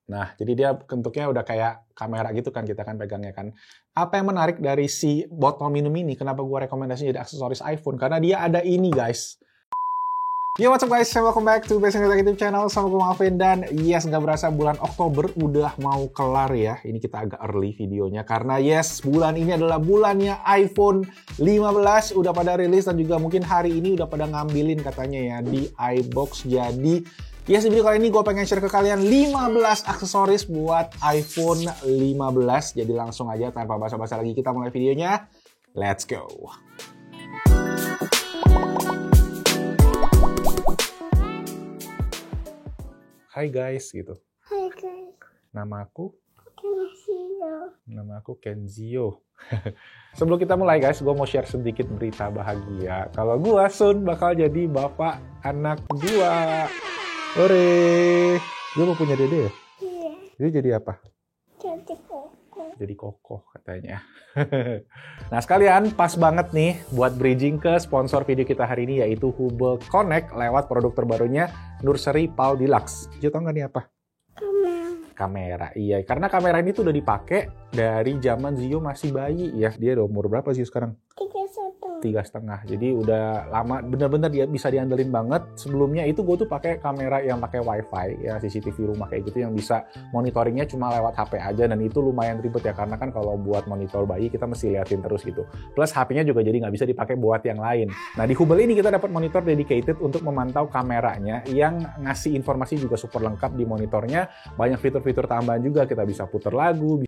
Nah, jadi dia bentuknya udah kayak kamera gitu kan, kita kan pegangnya kan. Apa yang menarik dari si botol minum ini, kenapa gue rekomendasinya jadi aksesoris iPhone? Karena dia ada ini guys. Yo, what's up guys, welcome back to Basic Tech YouTube channel sama gue Alvin. Dan yes, nggak berasa bulan Oktober udah mau kelar ya. Ini kita agak early videonya karena yes, bulan ini adalah bulannya iPhone 15 udah pada rilis dan juga mungkin hari ini udah pada ngambilin katanya ya di iBox. Jadi yes, di video kali ini gue pengen share ke kalian 15 aksesoris buat iPhone 15. Jadi langsung aja tanpa basa-basi lagi kita mulai videonya. Let's go. Hai guys, gitu. Hai guys. Nama aku Kenzio. Kenzio. Sebelum kita mulai guys, gue mau share sedikit berita bahagia. Kalau gue soon bakal jadi bapak anak 2. Hore. Gue mau punya dede ya? Iya. Dia jadi apa? Jadi koko. Jadi kokoh katanya. Nah sekalian pas banget nih buat bridging ke sponsor video kita hari ini yaitu Hubble Connect lewat produk terbarunya Nursery Pal Deluxe. Jadi tau nggak nih apa? Kamera. Iya, karena kamera ini tuh udah dipakai dari zaman Zio masih bayi ya. Dia udah umur berapa sih sekarang? 3,5. Jadi udah lama, bener-bener dia bisa diandelin banget. Sebelumnya itu gue tuh pakai kamera yang pakai wifi ya, CCTV rumah kayak gitu yang bisa monitoringnya cuma lewat HP aja, dan itu lumayan ribet ya karena kan kalau buat monitor bayi kita mesti liatin terus gitu. Plus HP-nya juga jadi nggak bisa dipakai buat yang lain. Nah di Hubble ini kita dapat monitor dedicated untuk memantau kameranya yang ngasih informasi juga super lengkap di monitornya. Banyak fitur-fitur tambahan juga, kita bisa puter lagu,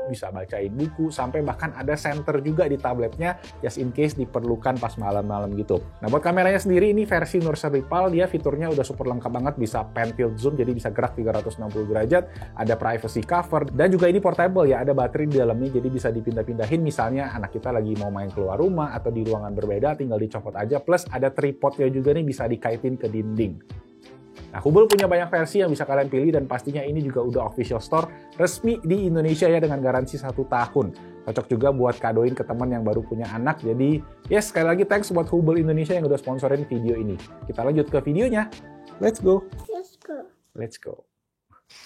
bisa bacain buku, sampai bahkan ada center juga di tabletnya just in case diperlukan pas malam-malam gitu. Nah buat kameranya sendiri ini versi Nursery Pal, dia fiturnya udah super lengkap banget, bisa pan tilt zoom jadi bisa gerak 360 derajat, ada privacy cover, dan juga ini portable ya, ada baterai di dalamnya jadi bisa dipindah-pindahin, misalnya anak kita lagi mau main keluar rumah atau di ruangan berbeda tinggal dicopot aja, plus ada tripodnya juga nih bisa dikaitin ke dinding. Nah, Hubble punya banyak versi yang bisa kalian pilih dan pastinya ini juga udah official store resmi di Indonesia ya dengan garansi 1 tahun. Cocok juga buat kadoin ke teman yang baru punya anak. Jadi, yes, sekali lagi thanks buat Hubble Indonesia yang udah sponsorin video ini. Kita lanjut ke videonya. Let's go. Let's go.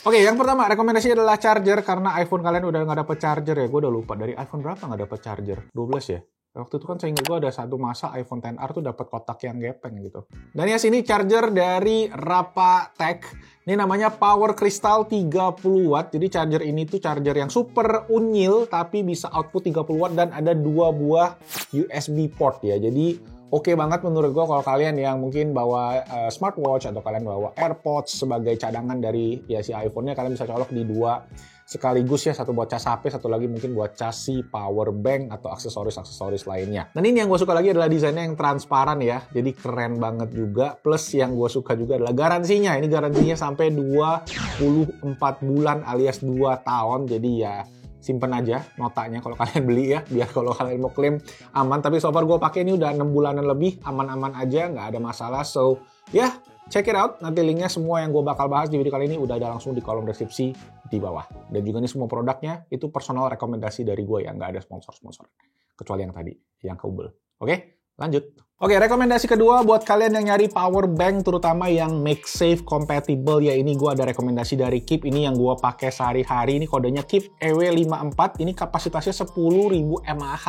Oke, yang pertama rekomendasi adalah charger karena iPhone kalian udah nggak dapet charger ya. Gue udah lupa dari iPhone berapa nggak dapet charger? 12 ya? Waktu itu kan saya ingat gue ada satu masa iPhone XR tuh dapat kotak yang gepeng gitu. Dan ya sini charger dari Rapatech. Ini namanya Power Crystal 30 Watt. Jadi charger ini tuh charger yang super unyil tapi bisa output 30 Watt dan ada 2 buah USB port ya. Jadi oke banget menurut gue kalau kalian yang mungkin bawa smartwatch atau kalian bawa AirPods sebagai cadangan dari ya si iPhone-nya, kalian bisa colok di 2 sekaligus ya, satu buat cas HP, satu lagi mungkin buat cas si power bank atau aksesoris-aksesoris lainnya. Dan ini yang gue suka lagi adalah desainnya yang transparan ya, jadi keren banget juga. Plus yang gue suka juga adalah garansinya. Ini garansinya sampai 24 bulan alias 2 tahun. Jadi ya simpen aja notanya kalau kalian beli ya, biar kalau kalian mau klaim aman. Tapi so far gue pakai ini udah 6 bulanan lebih, aman-aman aja, nggak ada masalah. So ya, check it out. Nanti linknya semua yang gue bakal bahas di video kali ini udah ada langsung di kolom deskripsi di bawah. Dan juga nih semua produknya itu personal rekomendasi dari gue ya, nggak ada sponsor-sponsor. Kecuali yang tadi, yang Hubble. Oke, lanjut. Oke, rekomendasi kedua buat kalian yang nyari power bank, terutama yang MagSafe compatible ya, ini gue ada rekomendasi dari Keep. Ini yang gue pakai sehari-hari, ini kodenya Keep EW54, ini kapasitasnya 10.000 mAh.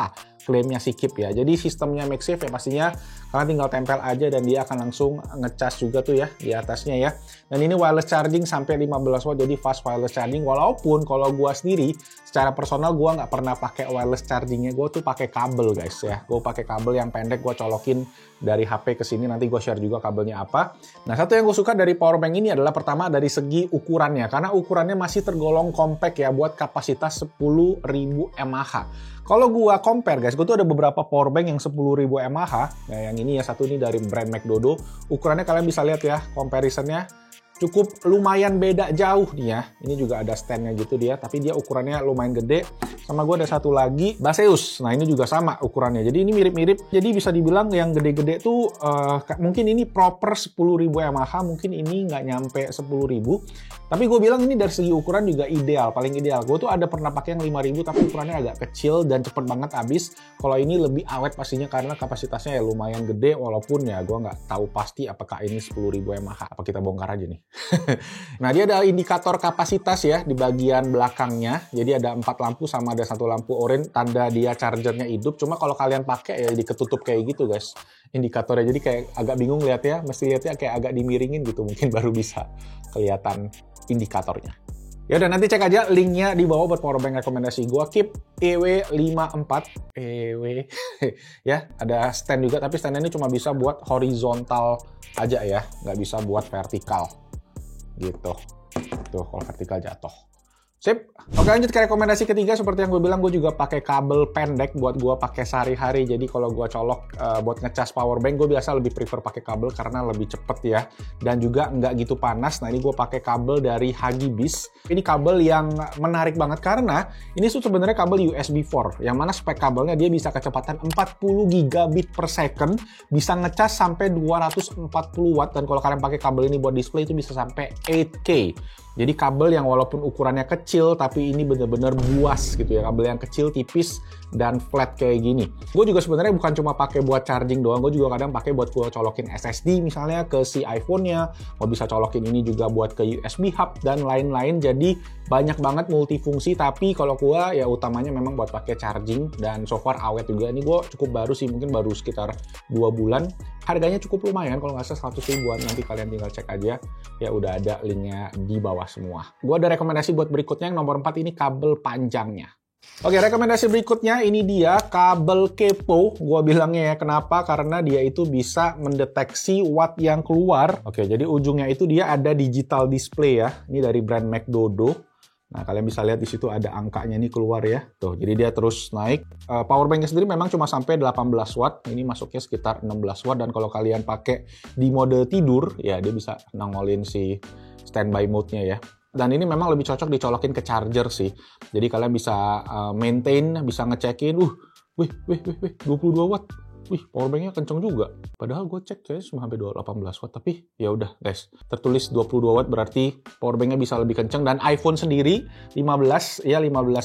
Klaimnya si Keep ya. Jadi sistemnya MagSafe ya pastinya kalian tinggal tempel aja dan dia akan langsung ngecas juga tuh ya di atasnya ya. Dan ini wireless charging sampai 15 watt, jadi fast wireless charging. Walaupun kalau gua sendiri secara personal gua nggak pernah pakai wireless chargingnya, gua tuh pakai kabel guys ya. Gua pakai kabel yang pendek, gua colokin dari HP ke sini, nanti gua share juga kabelnya apa. Nah, satu yang gue suka dari power bank ini adalah pertama dari segi ukurannya, karena ukurannya masih tergolong compact ya buat kapasitas 10.000 mAh. Kalau gua compare guys, gua tuh ada beberapa power bank yang 10.000 mAh. Nah, yang ini ya satu ini dari brand McDodo. Ukurannya kalian bisa lihat ya, comparisonnya cukup lumayan beda jauh nih ya. Ini juga ada standnya gitu dia, tapi dia ukurannya lumayan gede. Sama gue ada satu lagi, Baseus. Nah ini juga sama ukurannya. Jadi ini mirip-mirip. Jadi bisa dibilang yang gede-gede tuh mungkin ini proper 10.000 Yamaha, mungkin ini nggak nyampe 10.000. Tapi gue bilang ini dari segi ukuran juga ideal, paling ideal. Gue tuh ada pernah pakai yang 5.000 tapi ukurannya agak kecil dan cepet banget habis. Kalau ini lebih awet pastinya karena kapasitasnya ya lumayan gede, walaupun ya gue nggak tahu pasti apakah ini 10.000 Yamaha. Apa kita bongkar aja nih. Nah dia ada indikator kapasitas ya di bagian belakangnya. Jadi ada 4 lampu sama ada 1 lampu oranye, tanda dia chargernya hidup. Cuma kalau kalian pakai ya diketutup kayak gitu guys indikatornya. Jadi kayak agak bingung lihat ya, mesti lihatnya kayak agak dimiringin gitu, mungkin baru bisa kelihatan indikatornya. Ya udah, nanti cek aja linknya di bawah buat powerbank rekomendasi gua. Keep EW54 ya, ada stand juga, tapi stand ini cuma bisa buat horizontal aja ya, nggak bisa buat vertikal gitu. Tuh kalau vertikal jatuh. Sip. Oke, lanjut ke rekomendasi ketiga. Seperti yang gue bilang, gue juga pakai kabel pendek buat gue pakai sehari-hari. Jadi kalau gue colok buat ngecas powerbank, gue biasa lebih prefer pakai kabel karena lebih cepet ya. Dan juga nggak gitu panas. Nah ini gue pakai kabel dari Hagibis. Ini kabel yang menarik banget karena ini tuh sebenarnya kabel USB 4. Yang mana spek kabelnya dia bisa kecepatan 40 gigabit per second. Bisa ngecas sampai 240 watt. Dan kalau kalian pakai kabel ini buat display itu bisa sampai 8K. Jadi kabel yang walaupun ukurannya kecil, tapi ini bener-bener buas gitu ya. Kabel yang kecil, tipis, dan flat kayak gini. Gue juga sebenarnya bukan cuma pakai buat charging doang, gue juga kadang pakai buat gue colokin SSD misalnya ke si iPhone-nya. Gue bisa colokin ini juga buat ke USB hub dan lain-lain. Jadi banyak banget multifungsi, tapi kalau gue ya utamanya memang buat pakai charging. Dan so far awet juga. Ini gue cukup baru sih, mungkin baru sekitar 2 bulan. Harganya cukup lumayan, kalau nggak salah 100 ribuan. Nanti kalian tinggal cek aja. Ya udah ada linknya di bawah semua. Gue ada rekomendasi buat berikutnya, yang nomor 4 ini kabel panjangnya. Oke, rekomendasi berikutnya ini dia kabel kepo. Gue bilangnya ya, kenapa? Karena dia itu bisa mendeteksi watt yang keluar. Oke, jadi ujungnya itu dia ada digital display ya. Ini dari brand McDodo. Nah, kalian bisa lihat di situ ada angkanya nih keluar ya. Tuh, jadi dia terus naik. Powerbanknya sendiri memang cuma sampai 18 watt. Ini masuknya sekitar 16 watt. Dan kalau kalian pakai di mode tidur, ya dia bisa nongolin si standby mode-nya ya. Dan ini memang lebih cocok dicolokin ke charger sih. Jadi kalian bisa maintain, bisa ngecekin. Wih, 22 watt. Wih, powerbanknya kenceng juga. Padahal gue cek kayaknya cuma sampai 18 watt. Tapi ya udah guys, tertulis 22 watt berarti powerbanknya bisa lebih kenceng. Dan iPhone sendiri 15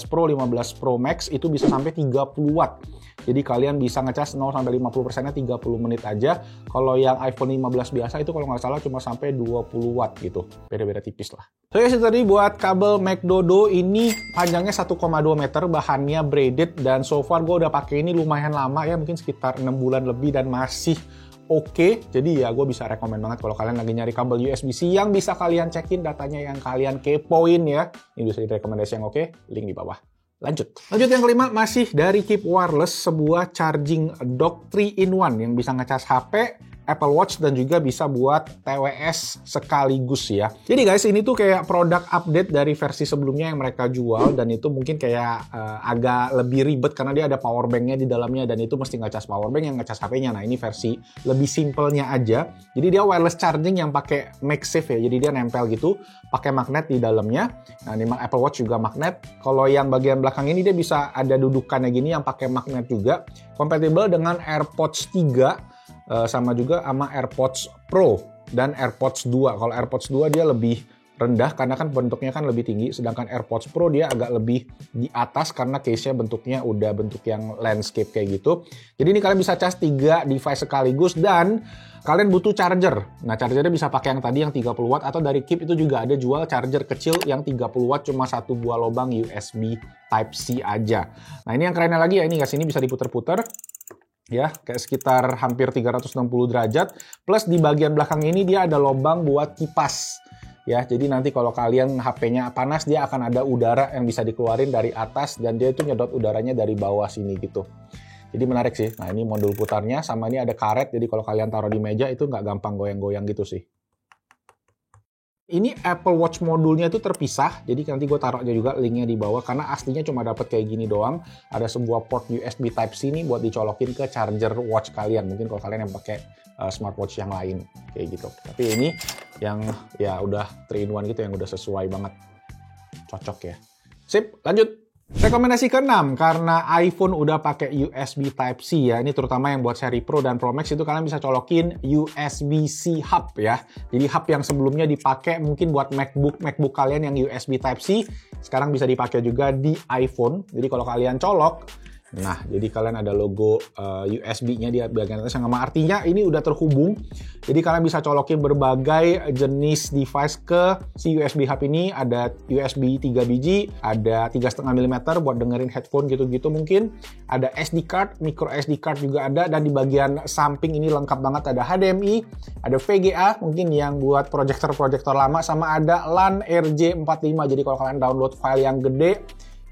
Pro, 15 Pro Max itu bisa sampai 30 watt. Jadi kalian bisa ngecas 0-50%nya 30 menit aja. Kalau yang iPhone 15 biasa itu kalau nggak salah cuma sampai 20 watt gitu. Beda-beda tipis lah. So guys, itu tadi buat kabel McDodo. Ini panjangnya 1,2 meter, bahannya braided. Dan so far gue udah pakai ini lumayan lama ya, mungkin sekitar 6 bulan lebih dan masih oke. Jadi ya gue bisa rekomen banget kalau kalian lagi nyari kabel USB-C yang bisa kalian cekin datanya, yang kalian kepoin ya. Ini bisa jadi rekomendasi yang oke, link di bawah. Lanjut yang kelima, masih dari Keep Wireless, sebuah charging dock 3-in-1 yang bisa ngecas HP, Apple Watch, dan juga bisa buat TWS sekaligus ya. Jadi guys, ini tuh kayak produk update dari versi sebelumnya yang mereka jual, dan itu mungkin kayak agak lebih ribet karena dia ada power banknya di dalamnya, dan itu mesti ngecas power bank yang ngecas HP-nya. Nah ini versi lebih simpelnya aja. Jadi dia wireless charging yang pakai MagSafe ya, jadi dia nempel gitu, pakai magnet di dalamnya. Nah ini Apple Watch juga magnet. Kalau yang bagian belakang ini dia bisa ada dudukannya gini yang pakai magnet juga. Kompatibel dengan AirPods 3. Sama juga sama AirPods Pro dan AirPods 2. Kalau AirPods 2 dia lebih rendah karena kan bentuknya kan lebih tinggi, sedangkan AirPods Pro dia agak lebih di atas karena case-nya bentuknya udah bentuk yang landscape kayak gitu. Jadi ini kalian bisa cas 3 device sekaligus dan kalian butuh charger. Nah, chargernya bisa pakai yang tadi yang 30 watt atau dari Keep itu juga ada jual charger kecil yang 30 watt cuma satu buah lubang USB Type-C aja. Nah, ini yang kerennya lagi ya, ini guys, ini bisa diputer-puter. Ya, kayak sekitar hampir 360 derajat. Plus di bagian belakang ini dia ada lubang buat kipas. Ya, jadi nanti kalau kalian HP-nya panas, dia akan ada udara yang bisa dikeluarin dari atas dan dia itu nyedot udaranya dari bawah sini gitu. Jadi menarik sih. Nah, ini modul putarnya, sama ini ada karet. Jadi kalau kalian taruh di meja itu nggak gampang goyang-goyang gitu sih. Ini Apple Watch modulnya itu terpisah, jadi nanti gue taruh aja juga linknya di bawah, karena aslinya cuma dapat kayak gini doang. Ada sebuah port USB Type-C nih buat dicolokin ke charger watch kalian. Mungkin kalau kalian yang pakai smartwatch yang lain, kayak gitu. Tapi ini yang ya udah 3-in-1 gitu, yang udah sesuai banget. Cocok ya. Sip, lanjut. Rekomendasi ke-6, karena iPhone udah pakai USB Type-C ya. Ini terutama yang buat seri Pro dan Pro Max itu kalian bisa colokin USB-C hub ya. Jadi hub yang sebelumnya dipakai mungkin buat MacBook kalian yang USB Type-C, sekarang bisa dipakai juga di iPhone. Jadi kalau kalian colok, nah, jadi kalian ada logo USB-nya di bagian atas yang sama. Artinya ini udah terhubung. Jadi kalian bisa colokin berbagai jenis device ke si USB hub ini. Ada USB 3 biji, ada 3,5 mm buat dengerin headphone gitu-gitu mungkin. Ada SD card, micro SD card juga ada. Dan di bagian samping ini lengkap banget. Ada HDMI, ada VGA mungkin yang buat proyektor lama. Sama ada LAN RJ45. Jadi kalau kalian download file yang gede,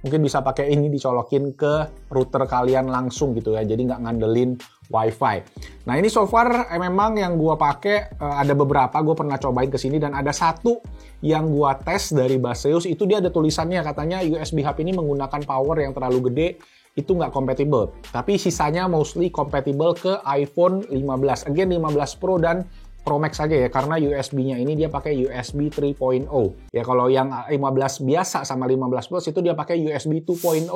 mungkin bisa pakai ini dicolokin ke router kalian langsung gitu ya, jadi nggak ngandelin WiFi. Nah ini so far memang yang gua pakai ada beberapa, gue pernah cobain ke sini dan ada satu yang gua tes dari Baseus, itu dia ada tulisannya katanya USB hub ini menggunakan power yang terlalu gede, itu nggak compatible. Tapi sisanya mostly compatible ke iPhone 15, again 15 Pro dan Pro Max saja ya, karena USB-nya ini dia pakai USB 3.0. Ya kalau yang 15 biasa sama 15 Plus itu dia pakai USB 2.0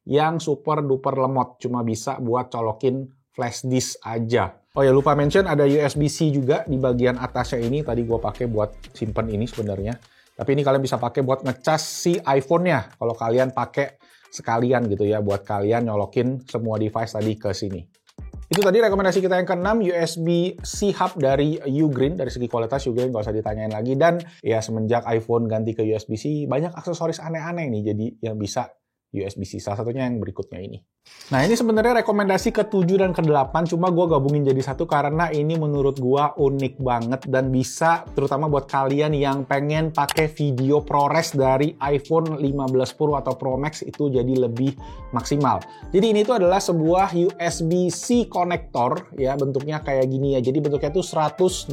yang super duper lemot, cuma bisa buat colokin flash disk aja. Oh ya lupa mention ada USB-C juga di bagian atasnya ini, tadi gua pakai buat simpen ini sebenarnya. Tapi ini kalian bisa pakai buat ngecas si iPhone-nya kalau kalian pakai sekalian gitu ya, buat kalian nyolokin semua device tadi ke sini. Itu tadi rekomendasi kita yang ke-6, USB-C hub dari Ugreen. Dari segi kualitas Ugreen nggak usah ditanyain lagi. Dan ya semenjak iPhone ganti ke USB-C, banyak aksesoris aneh-aneh nih jadi yang bisa USB-C. Salah satunya yang berikutnya ini. Nah ini sebenarnya rekomendasi ke-7 dan ke-8, cuma gue gabungin jadi satu karena ini menurut gue unik banget dan bisa terutama buat kalian yang pengen pakai video ProRes dari iPhone 15 Pro atau Pro Max itu jadi lebih maksimal. Jadi ini tuh adalah sebuah USB-C konektor ya, bentuknya kayak gini ya. Jadi bentuknya tuh 180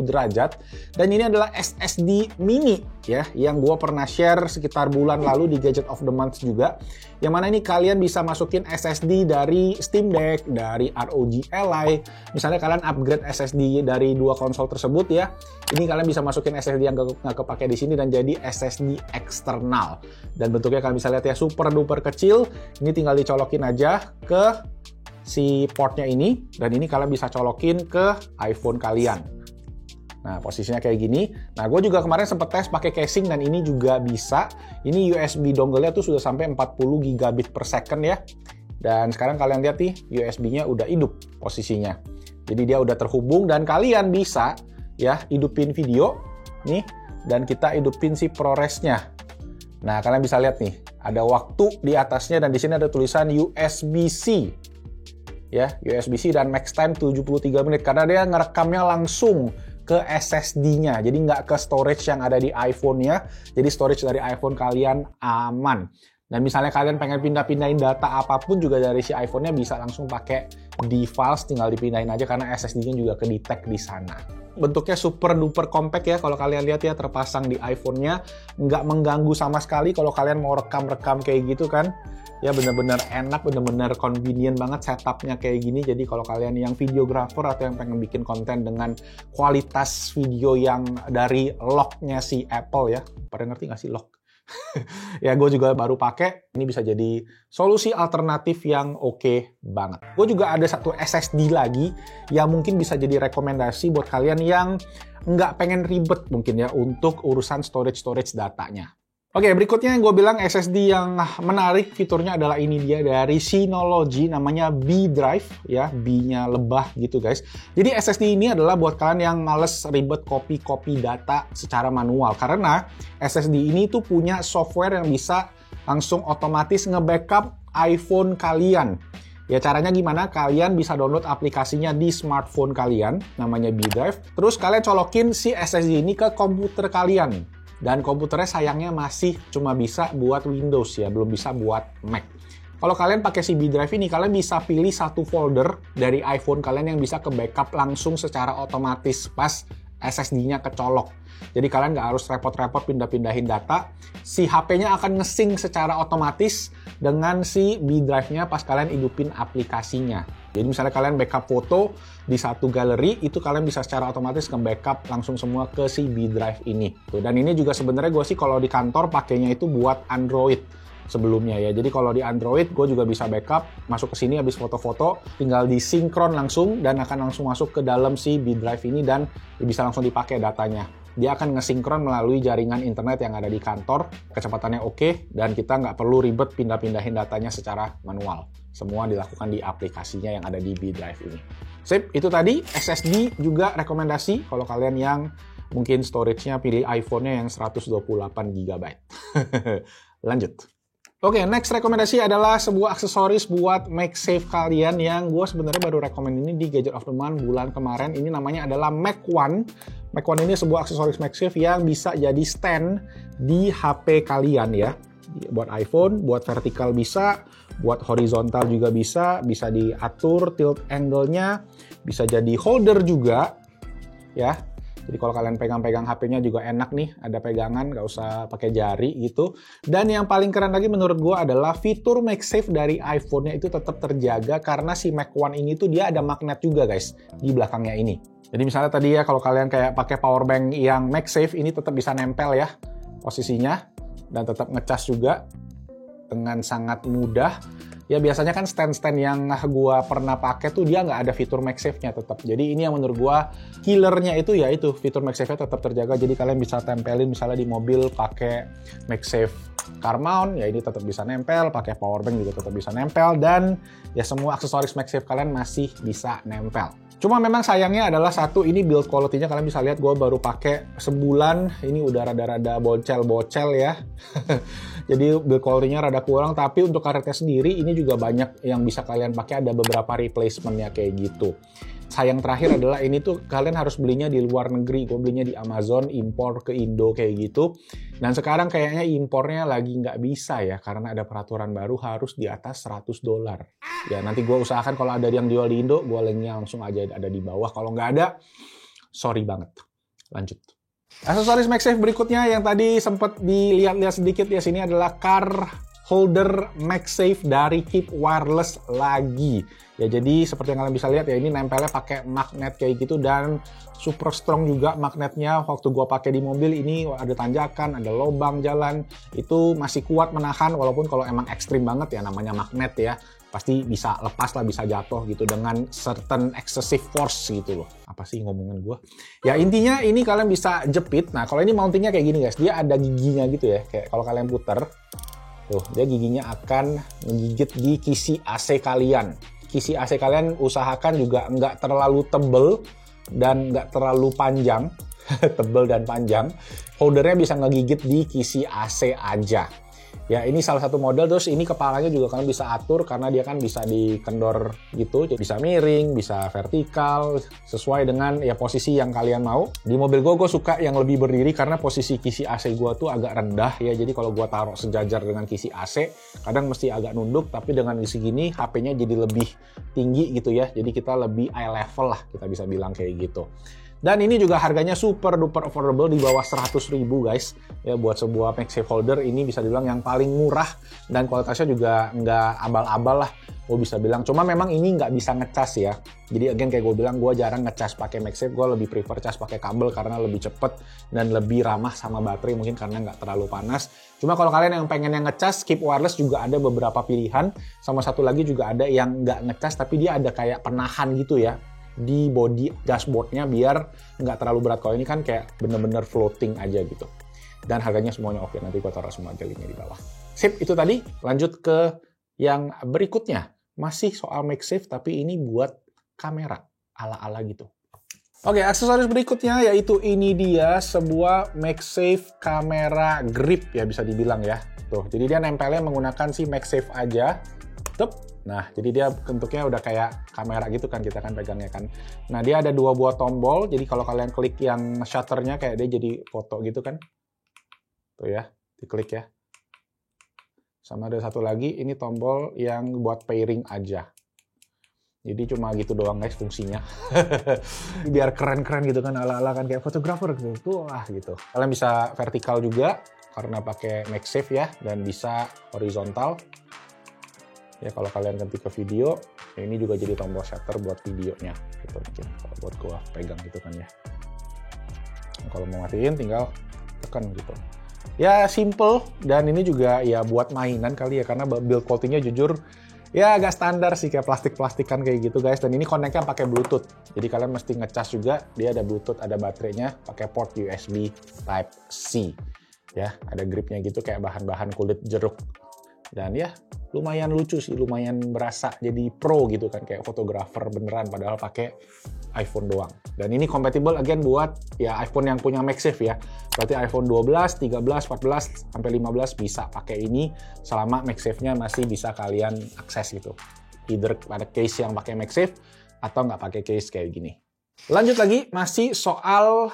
derajat dan ini adalah SSD mini ya, yang gue pernah share sekitar bulan lalu di Gadget of the Month juga. Yang mana ini kalian bisa masukin SSD dari Steam Deck, dari ROG Ally. Misalnya kalian upgrade SSD dari dua konsol tersebut ya. Ini kalian bisa masukin SSD yang nggak kepake di sini dan jadi SSD eksternal. Dan bentuknya kalian bisa lihat ya, super duper kecil. Ini tinggal dicolokin aja ke si portnya ini. Dan ini kalian bisa colokin ke iPhone kalian. Nah, posisinya kayak gini. Nah, gue juga kemarin sempet tes pakai casing dan ini juga bisa. Ini USB dongle-nya tuh sudah sampai 40 gigabit per second ya. Dan sekarang kalian lihat nih, USB-nya udah hidup posisinya. Jadi dia udah terhubung dan kalian bisa ya hidupin video nih dan kita hidupin si ProRes-nya. Nah, kalian bisa lihat nih, ada waktu di atasnya dan di sini ada tulisan USB-C. Ya, USB-C dan max time 73 menit karena dia ngerekamnya langsung ke SSD-nya, jadi nggak ke storage yang ada di iPhone-nya, jadi storage dari iPhone kalian aman. Dan misalnya kalian pengen pindah-pindahin data apapun juga dari si iPhone-nya bisa langsung pakai device, tinggal dipindahin aja karena SSD-nya juga ke-detect di sana. Bentuknya super duper compact ya, kalau kalian lihat ya terpasang di iPhone-nya, nggak mengganggu sama sekali kalau kalian mau rekam-rekam kayak gitu kan. Ya bener-bener enak, bener-bener convenient banget setupnya kayak gini. Jadi kalau kalian yang videographer atau yang pengen bikin konten dengan kualitas video yang dari lock-nya si Apple ya, pada ngerti nggak sih lock? Ya gue juga baru pakai, ini bisa jadi solusi alternatif yang oke banget. Gue juga ada satu SSD lagi yang mungkin bisa jadi rekomendasi buat kalian yang nggak pengen ribet mungkin ya untuk urusan storage datanya. Oke, berikutnya yang gue bilang SSD yang menarik fiturnya adalah ini dia dari Synology, namanya B Drive ya, B-nya lebah gitu guys. Jadi SSD ini adalah buat kalian yang males ribet copy data secara manual karena SSD ini tuh punya software yang bisa langsung otomatis nge-backup iPhone kalian. Ya caranya gimana? Kalian bisa download aplikasinya di smartphone kalian, namanya B Drive. Terus kalian colokin si SSD ini ke komputer kalian. Dan komputernya sayangnya masih cuma bisa buat Windows ya, belum bisa buat Mac. Kalau kalian pakai si B Drive ini, kalian bisa pilih satu folder dari iPhone kalian yang bisa ke backup langsung secara otomatis pas SSD-nya kecolok. Jadi kalian nggak harus repot-repot pindah-pindahin data. Si HP-nya akan nge-sync secara otomatis dengan si B Drive-nya pas kalian hidupin aplikasinya. Jadi misalnya kalian backup foto di satu galeri, itu kalian bisa secara otomatis nge-backup langsung semua ke si B Drive ini. Tuh, dan ini juga sebenarnya gue sih kalau di kantor pakainya itu buat Android sebelumnya ya. Jadi kalau di Android gue juga bisa backup, masuk ke sini habis foto-foto, tinggal disinkron langsung dan akan langsung masuk ke dalam si B Drive ini dan bisa langsung dipakai datanya. Dia akan ngesinkron melalui jaringan internet yang ada di kantor, kecepatannya oke, dan kita nggak perlu ribet pindah-pindahin datanya secara manual. Semua dilakukan di aplikasinya yang ada di B Drive ini. Sip, itu tadi SSD juga rekomendasi kalau kalian yang mungkin storage-nya pilih iPhone-nya yang 128 GB. Lanjut. Oke, next rekomendasi adalah sebuah aksesoris buat MagSafe kalian yang gue sebenarnya baru rekomend ini di Gadget of the Month bulan kemarin. Ini namanya adalah Mag One. Mag One ini sebuah aksesoris MagSafe yang bisa jadi stand di HP kalian ya. Buat iPhone, buat vertikal bisa, buat horizontal juga bisa diatur tilt angle-nya, bisa jadi holder juga ya. Jadi kalau kalian pegang-pegang HP-nya juga enak nih, ada pegangan, nggak usah pakai jari gitu. Dan yang paling keren lagi menurut gue adalah fitur MagSafe dari iPhone-nya itu tetap terjaga karena si Mag One ini tuh dia ada magnet juga guys di belakangnya ini. Jadi misalnya tadi ya kalau kalian kayak pakai power bank yang MagSafe ini tetap bisa nempel ya posisinya dan tetap ngecas juga dengan sangat mudah. Ya biasanya kan stand-stand yang gua pernah pakai tuh dia nggak ada fitur MagSafe-nya tetap. Jadi ini yang menurut gua killernya itu ya itu fitur MagSafe-nya tetap terjaga. Jadi kalian bisa tempelin misalnya di mobil pakai MagSafe car mount, ya ini tetap bisa nempel. Pakai power bank juga tetap bisa nempel dan ya semua aksesoris MagSafe kalian masih bisa nempel. Cuma memang sayangnya adalah satu, ini build quality-nya kalian bisa lihat gue baru pakai sebulan, ini udah rada-rada bocel-bocel ya. Jadi build quality-nya rada kurang, tapi untuk karetnya sendiri ini juga banyak yang bisa kalian pakai, ada beberapa replacement-nya kayak gitu. Sayang terakhir adalah ini tuh kalian harus belinya di luar negeri. Gue belinya di Amazon, impor ke Indo kayak gitu. Dan sekarang kayaknya impornya lagi nggak bisa ya, karena ada peraturan baru harus di atas $100. Ya nanti gue usahakan kalau ada yang jual di Indo, gue linknya langsung aja ada di bawah. Kalau nggak ada, sorry banget. Lanjut. Aksesoris MagSafe berikutnya yang tadi sempat dilihat-lihat sedikit ya sini adalah car holder MagSafe dari Keep Wireless lagi. Ya jadi seperti yang kalian bisa lihat ya ini nempelnya pakai magnet kayak gitu dan super strong juga magnetnya. Waktu gua pakai di mobil ini ada tanjakan, ada lubang jalan, itu masih kuat menahan walaupun kalau emang ekstrim banget ya namanya magnet ya. Pasti bisa lepas lah, bisa jatuh gitu dengan certain excessive force gitu loh. Apa sih ngomongin gua? Ya intinya ini kalian bisa jepit. Nah kalau ini mountingnya kayak gini guys, dia ada giginya gitu ya. Kayak kalau kalian puter, tuh dia giginya akan menggigit di kisi AC kalian. Kisi AC kalian usahakan juga nggak terlalu tebel dan nggak terlalu panjang. Tebel dan panjang. Holdernya bisa ngegigit di kisi AC aja. Ya ini salah satu model, terus ini kepalanya juga kalian bisa atur karena dia kan bisa dikendor gitu, bisa miring, bisa vertikal, sesuai dengan ya posisi yang kalian mau. Di mobil gue suka yang lebih berdiri karena posisi kisi AC gue tuh agak rendah ya, jadi kalau gue taruh sejajar dengan kisi AC, kadang mesti agak nunduk, tapi dengan isi gini HP-nya jadi lebih tinggi gitu ya, jadi kita lebih eye level lah, kita bisa bilang kayak gitu. Dan ini juga harganya super duper affordable di bawah 100.000 guys. Ya buat sebuah MagSafe holder ini bisa dibilang yang paling murah dan kualitasnya juga nggak abal-abal lah. Gue bisa bilang. Cuma memang ini nggak bisa ngecas ya. Jadi again kayak gue bilang gue jarang ngecas pakai MagSafe. Gue lebih prefer cas pakai kabel karena lebih cepet dan lebih ramah sama baterai mungkin karena nggak terlalu panas. Cuma kalau kalian yang pengen yang ngecas, Keep Wireless juga ada beberapa pilihan. Sama satu lagi juga ada yang nggak ngecas tapi dia ada kayak penahan gitu ya di body dashboardnya biar nggak terlalu berat. Kalau ini kan kayak bener-bener floating aja gitu. Dan harganya semuanya oke. Nanti gue taruh semua aja linknya di bawah. Sip, itu tadi. Lanjut ke yang berikutnya. Masih soal MagSafe tapi ini buat kamera ala-ala gitu. Oke, aksesoris berikutnya yaitu ini dia sebuah MagSafe kamera grip ya bisa dibilang ya. Tuh, jadi dia nempelnya menggunakan si MagSafe aja. Tup. Nah, jadi dia bentuknya udah kayak kamera gitu kan, kita kan pegangnya kan. Nah, dia ada dua buah tombol, jadi kalau kalian klik yang shutternya kayak dia jadi foto gitu kan. Tuh ya, diklik ya. Sama ada satu lagi, ini tombol yang buat pairing aja. Jadi cuma gitu doang guys fungsinya. Biar keren-keren gitu kan, ala-ala kan kayak fotografer gitu. Tuh lah gitu. Kalian bisa vertikal juga, karena pakai MagSafe ya, dan bisa horizontal. Ya kalau kalian ganti ke video, ini juga jadi tombol shutter buat videonya. Gitu mungkin kalau buat gua pegang gitu kan ya. Nah, kalau mau matiin tinggal tekan gitu. Ya simple, dan ini juga ya buat mainan kali ya, karena build quality-nya jujur ya agak standar sih, kayak plastik-plastikan kayak gitu guys. Dan ini connect-nya pakai Bluetooth. Jadi kalian mesti ngecas juga, dia ada Bluetooth, ada baterainya, pakai port USB Type-C. Ya, ada gripnya gitu kayak bahan-bahan kulit jeruk. Dan ya lumayan lucu sih, lumayan berasa jadi pro gitu kan, kayak fotografer beneran padahal pakai iPhone doang. Dan ini compatible again buat ya iPhone yang punya MagSafe ya. Berarti iPhone 12, 13, 14 sampai 15 bisa pakai ini selama MagSafe-nya masih bisa kalian akses gitu. Either ada case yang pakai MagSafe atau nggak pakai case kayak gini. Lanjut lagi, masih soal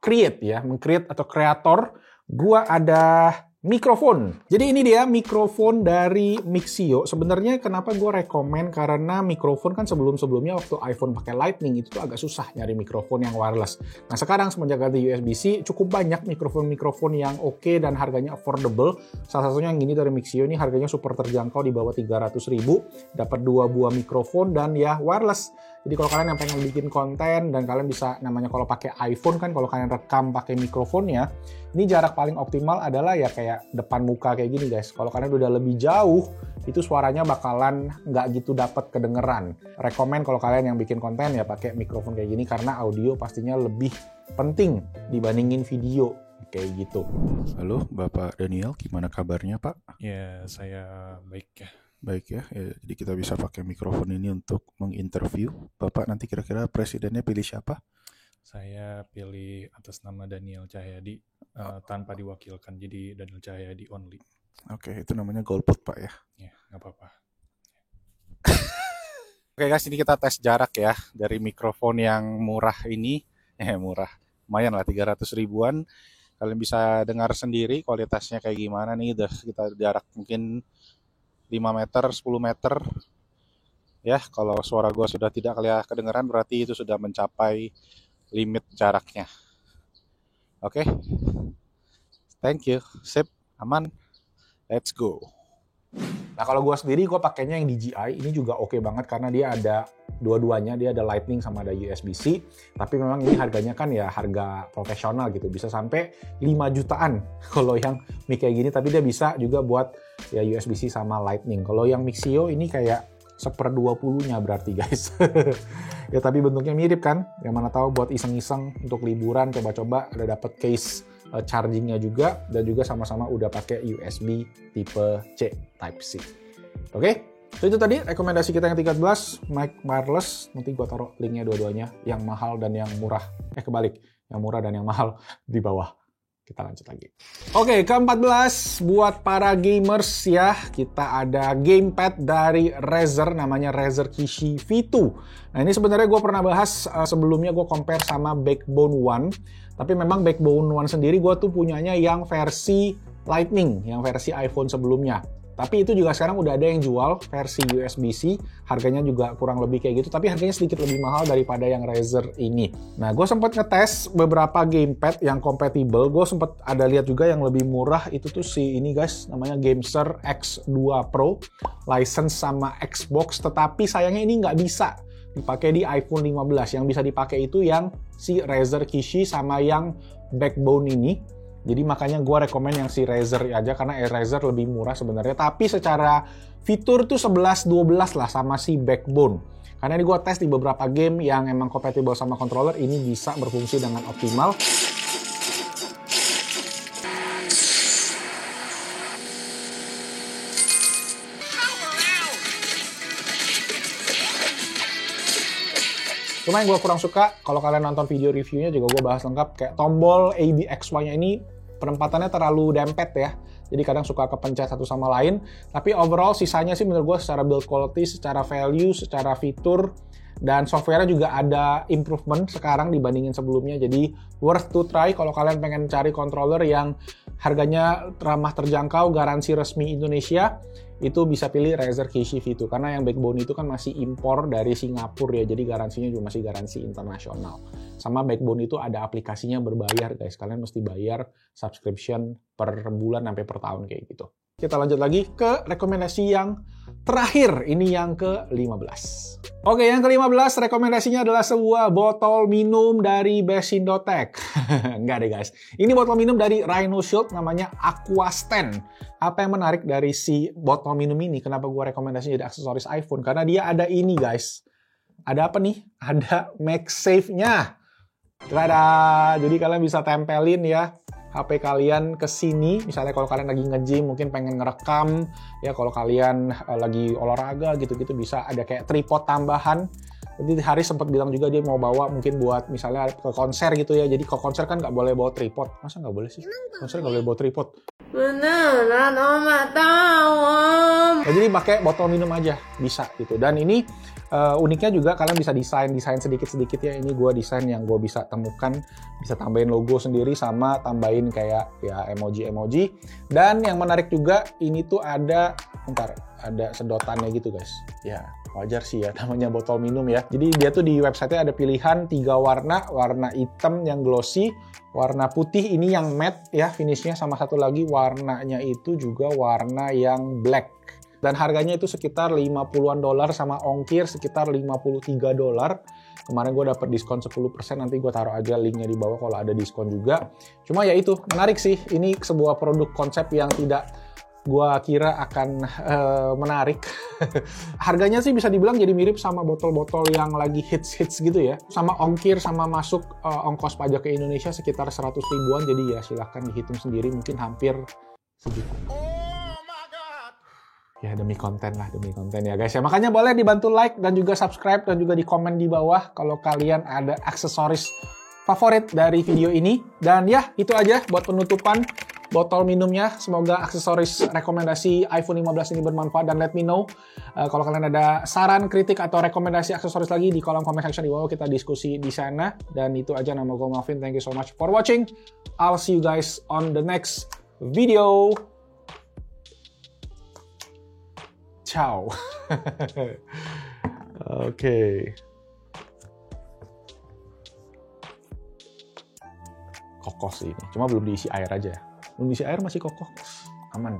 create ya, meng-create atau kreator. Gua ada mikrofon. Jadi ini dia mikrofon dari Mixio. Sebenarnya kenapa gue rekomen, karena mikrofon kan sebelum-sebelumnya waktu iPhone pakai Lightning itu tuh agak susah nyari mikrofon yang wireless. Nah sekarang semenjak ganti USB-C cukup banyak mikrofon-mikrofon yang oke dan harganya affordable. Salah satunya yang ini dari Mixio, ini harganya super terjangkau di bawah 300.000. Dapat 2 buah mikrofon dan ya wireless. Jadi kalau kalian yang pengen bikin konten dan kalian bisa, namanya kalau pakai iPhone kan kalau kalian rekam pakai mikrofonnya, ini jarak paling optimal adalah ya kayak depan muka kayak gini guys. Kalau kalian udah lebih jauh, itu suaranya bakalan nggak gitu dapat kedengeran. Rekomen kalau kalian yang bikin konten ya pakai mikrofon kayak gini, karena audio pastinya lebih penting dibandingin video kayak gitu. Halo Bapak Daniel, gimana kabarnya Pak? Ya, saya baik ya. Baik ya, jadi kita bisa pakai mikrofon ini untuk menginterview. Bapak nanti kira-kira presidennya pilih siapa? Saya pilih atas nama Daniel Cahyadi tanpa diwakilkan, jadi Daniel Cahyadi only. Oke, itu namanya golput Pak ya. Ya, nggak apa-apa. Oke guys, ini kita tes jarak ya dari mikrofon yang murah ini. Murah, lumayan lah 300 ribuan. Kalian bisa dengar sendiri kualitasnya kayak gimana nih. Udah kita jarak mungkin 5 meter, 10 meter. Ya, kalau suara gua sudah tidak kedengeran berarti itu sudah mencapai limit jaraknya. Oke. Thank you. Sip, aman. Let's go. Nah kalau gue sendiri, gue pakainya yang DJI. Ini juga oke banget karena dia ada dua-duanya. Dia ada Lightning sama ada USB-C. Tapi memang ini harganya kan ya harga profesional gitu. Bisa sampai 5 jutaan kalau yang mic kayak gini. Tapi dia bisa juga buat ya USB-C sama Lightning. Kalau yang Mixio ini kayak 1/20-nya berarti guys. Ya tapi bentuknya mirip kan. Yang mana tahu buat iseng-iseng untuk liburan, coba-coba ada dapat case chargingnya juga, dan juga sama-sama udah pakai USB tipe C Type-C. Oke, so itu tadi rekomendasi kita yang 13, mic wireless. Nanti gua taruh linknya dua-duanya, yang mahal dan yang murah. Kebalik, yang murah dan yang mahal di bawah. Kita lanjut lagi. Oke, ke-14 buat para gamers ya, kita ada gamepad dari Razer, namanya Razer Kishi V2. Nah ini sebenarnya gue pernah bahas sebelumnya, gue compare sama Backbone One. Tapi memang Backbone One sendiri gue tuh punyanya yang versi Lightning, yang versi iPhone sebelumnya. Tapi itu juga sekarang udah ada yang jual versi USB-C, harganya juga kurang lebih kayak gitu, tapi harganya sedikit lebih mahal daripada yang Razer ini. Nah, gue sempat ngetes beberapa gamepad yang compatible, gue sempat ada lihat juga yang lebih murah, itu tuh si ini guys, namanya Gameser X2 Pro, license sama Xbox, tetapi sayangnya ini nggak bisa dipakai di iPhone 15, yang bisa dipakai itu yang si Razer Kishi sama yang Backbone ini. Jadi makanya gue rekomen yang si Razer aja, karena Razer lebih murah sebenarnya. Tapi secara fitur tuh 11-12 lah sama si Backbone. Karena ini gue tes di beberapa game yang emang compatible sama controller, ini bisa berfungsi dengan optimal. Cuma yang gue kurang suka, kalau kalian nonton video reviewnya juga gue bahas lengkap, kayak tombol A, B, X, Y-nya ini penempatannya terlalu dempet ya. Jadi kadang suka kepencet satu sama lain. Tapi overall sisanya sih menurut gue secara build quality, secara value, secara fitur, dan software-nya juga ada improvement sekarang dibandingin sebelumnya. Jadi worth to try kalau kalian pengen cari controller yang harganya ramah terjangkau, garansi resmi Indonesia. Itu bisa pilih Razer Kishi V2, karena yang Backbone itu kan masih impor dari Singapura ya, jadi garansinya juga masih garansi internasional. Sama Backbone itu ada aplikasinya berbayar guys, kalian mesti bayar subscription per bulan sampai per tahun kayak gitu. kita lanjut lagi ke rekomendasi yang terakhir. Ini yang ke-15. Oke, yang ke-15 rekomendasinya adalah sebuah botol minum dari Besindotech. Enggak deh guys. Ini botol minum dari Rhino Shield, namanya Aquasten. Apa yang menarik dari si botol minum ini? Kenapa gue rekomendasinya jadi aksesoris iPhone? Karena dia ada ini guys. Ada apa nih? Ada MagSafe-nya. Tada! Jadi kalian bisa tempelin ya HP kalian ke sini. Misalnya kalau kalian lagi nge-gym, mungkin pengen ngerekam. Ya kalau kalian lagi olahraga gitu-gitu bisa ada kayak tripod tambahan. Jadi Haris sempat bilang juga dia mau bawa mungkin buat misalnya ke konser gitu ya. Jadi ke konser kan nggak boleh bawa tripod. Masa nggak boleh sih? Konser nggak boleh bawa tripod. Beneran Oma tahu Om. Nah, jadi pakai botol minum aja bisa gitu. Dan ini uniknya juga kalian bisa desain sedikit-sedikit ya. Ini gue desain yang gue bisa temukan, bisa tambahin logo sendiri sama tambahin kayak ya emoji-emoji. Dan yang menarik juga ini tuh ada sedotannya gitu guys. Ya wajar sih ya namanya botol minum ya. Jadi dia tuh di website-nya ada pilihan 3 warna hitam yang glossy, warna putih ini yang matte ya finishnya, sama satu lagi warnanya itu juga warna yang black. Dan harganya itu sekitar 50-an dolar sama ongkir sekitar 53 dolar. Kemarin gue dapet diskon 10%, nanti gue taruh aja linknya di bawah kalau ada diskon juga. Cuma ya itu, menarik sih. Ini sebuah produk konsep yang tidak gue kira akan menarik. Harganya sih bisa dibilang jadi mirip sama botol-botol yang lagi hits gitu ya. Sama ongkir, sama masuk ongkos pajak ke Indonesia sekitar 100 ribuan. Jadi ya silahkan dihitung sendiri, mungkin hampir sejuta. Ya demi konten ya guys ya. Makanya boleh dibantu like dan juga subscribe dan juga di komen di bawah kalau kalian ada aksesoris favorit dari video ini. Dan ya itu aja buat penutupan botol minumnya. Semoga aksesoris rekomendasi iPhone 15 ini bermanfaat dan let me know kalau kalian ada saran, kritik atau rekomendasi aksesoris lagi di kolom comment section di bawah, kita diskusi di sana. Dan itu aja, nama gue Malvin. Thank you so much for watching. I'll see you guys on the next video. Ciao. Oke. Kokoh sih ini. Cuma belum diisi air aja. Belum diisi air masih kokoh. Aman.